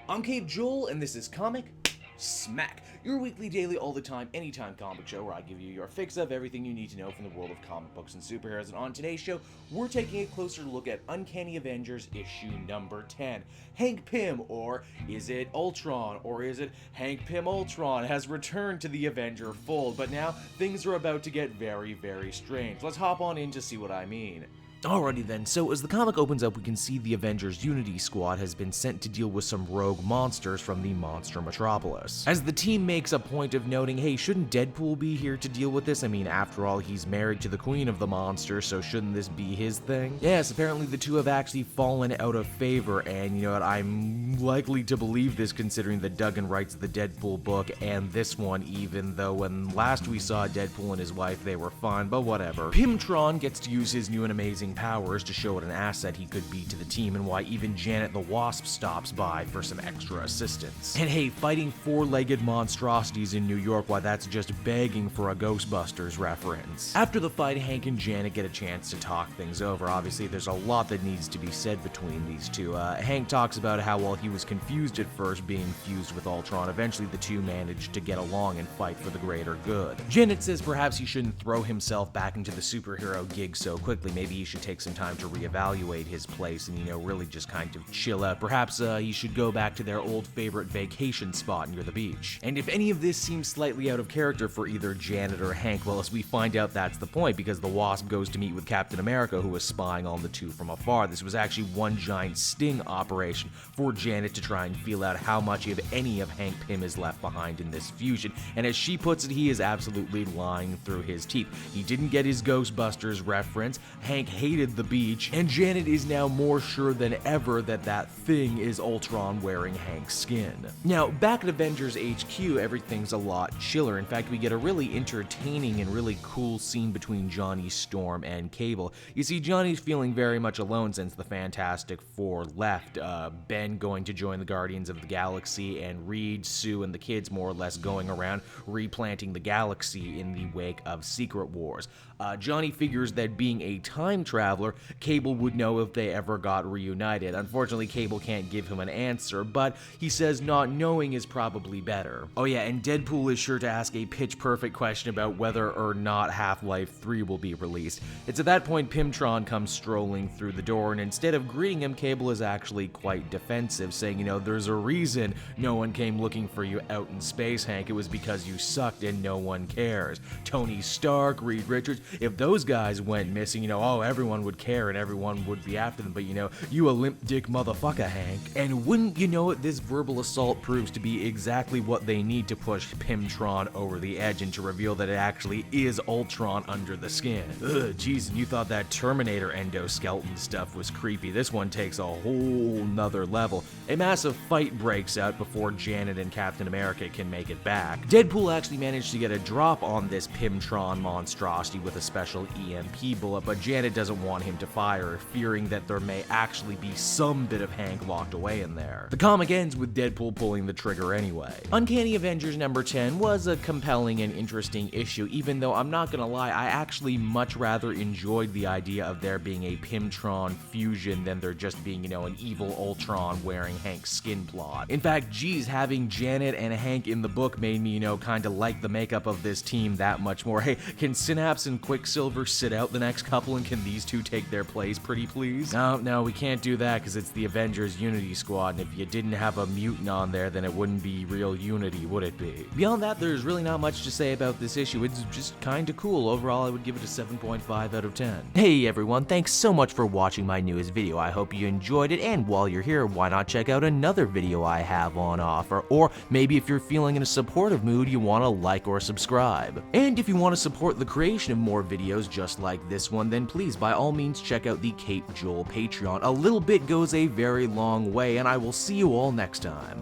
I'm Cave Joel, and this is Comic Smack, your weekly, daily, all the time, anytime comic show where I give you your fix of everything you need to know from the world of comic books and superheroes. And on today's show, we're taking a closer look at Uncanny Avengers issue number 10. Hank Pym, or is it Ultron, or is it Hank Pym Ultron, has returned to the Avenger fold, but now things are about to get very, very strange. Let's hop on in to see what I mean. Alrighty then, so as the comic opens up, we can see the Avengers Unity Squad has been sent to deal with some rogue monsters from the Monster Metropolis. As the team makes a point of noting, hey, shouldn't Deadpool be here to deal with this? I mean, after all, he's married to the Queen of the Monsters, so shouldn't this be his thing? Yes, apparently the two have actually fallen out of favor, and you know what, I'm likely to believe this considering that Duggan writes the Deadpool book and this one, even though when last we saw Deadpool and his wife, they were fine, but whatever. Pymtron gets to use his new and amazing powers to show what an asset he could be to the team, and why even Janet the Wasp stops by for some extra assistance. And hey, fighting four-legged monstrosities in New York, why that's just begging for a Ghostbusters reference. After the fight, Hank and Janet get a chance to talk things over. Obviously, there's a lot that needs to be said between these two. Hank talks about how while he was confused at first being fused with Ultron, eventually the two managed to get along and fight for the greater good. Janet says perhaps he shouldn't throw himself back into the superhero gig so quickly. Maybe he should take some time to reevaluate his place and, you know, really just kind of chill out. Perhaps he should go back to their old favorite vacation spot near the beach. And if any of this seems slightly out of character for either Janet or Hank, well, as we find out, that's the point, because the Wasp goes to meet with Captain America, who was spying on the two from afar. This was actually one giant sting operation for Janet to try and feel out how much of any of Hank Pym is left behind in this fusion. And as she puts it, he is absolutely lying through his teeth. He didn't get his Ghostbusters reference, Hank hated the beach, and Janet is now more sure than ever that that thing is Ultron wearing Hank's skin. Now, back at Avengers HQ, everything's a lot chiller. In fact, we get a really entertaining and really cool scene between Johnny Storm and Cable. You see, Johnny's feeling very much alone since the Fantastic Four left, Ben going to join the Guardians of the Galaxy, and Reed, Sue, and the kids more or less going around replanting the galaxy in the wake of Secret Wars. Johnny figures that being a time traveler, Cable would know if they ever got reunited. Unfortunately, Cable can't give him an answer, but he says not knowing is probably better. Oh yeah, and Deadpool is sure to ask a pitch-perfect question about whether or not Half-Life 3 will be released. It's at that point Pymtron comes strolling through the door, and instead of greeting him, Cable is actually quite defensive, saying, you know, there's a reason no one came looking for you out in space, Hank. It was because you sucked and no one cares. Tony Stark, Reed Richards, if those guys went missing, you know, oh, everyone would care and everyone would be after them, but you know, you a limp dick motherfucker, Hank. And wouldn't you know it, this verbal assault proves to be exactly what they need to push Pymtron over the edge and to reveal that it actually is Ultron under the skin. Ugh, geez, and you thought that Terminator endoskeleton stuff was creepy. This one takes a whole nother level. A massive fight breaks out before Janet and Captain America can make it back. Deadpool actually managed to get a drop on this Pymtron monstrosity with a special EMP bullet, but Janet doesn't want him to fire, fearing that there may actually be some bit of Hank locked away in there. The comic ends with Deadpool pulling the trigger anyway. Uncanny Avengers number 10 was a compelling and interesting issue, even though I'm not gonna lie, I actually much rather enjoyed the idea of there being a Pymtron fusion than there just being, you know, an evil Ultron wearing Hank's skin plot. In fact, geez, having Janet and Hank in the book made me, you know, kinda like the makeup of this team that much more. Hey, can Synapse and Quicksilver sit out the next couple, and can these two take their place, pretty please? No, we can't do that because it's the Avengers Unity Squad, and if you didn't have a mutant on there, then it wouldn't be real Unity, would it be? Beyond that, there's really not much to say about this issue. It's just kinda cool. Overall, I would give it a 7.5 out of 10. Hey everyone, thanks so much for watching my newest video. I hope you enjoyed it, and while you're here, why not check out another video I have on offer, or maybe if you're feeling in a supportive mood, you want to like or subscribe. And if you want to support the creation of more videos just like this one, then please by all means check out the Cape Joel Patreon. A little bit goes a very long way, and I will see you all next time.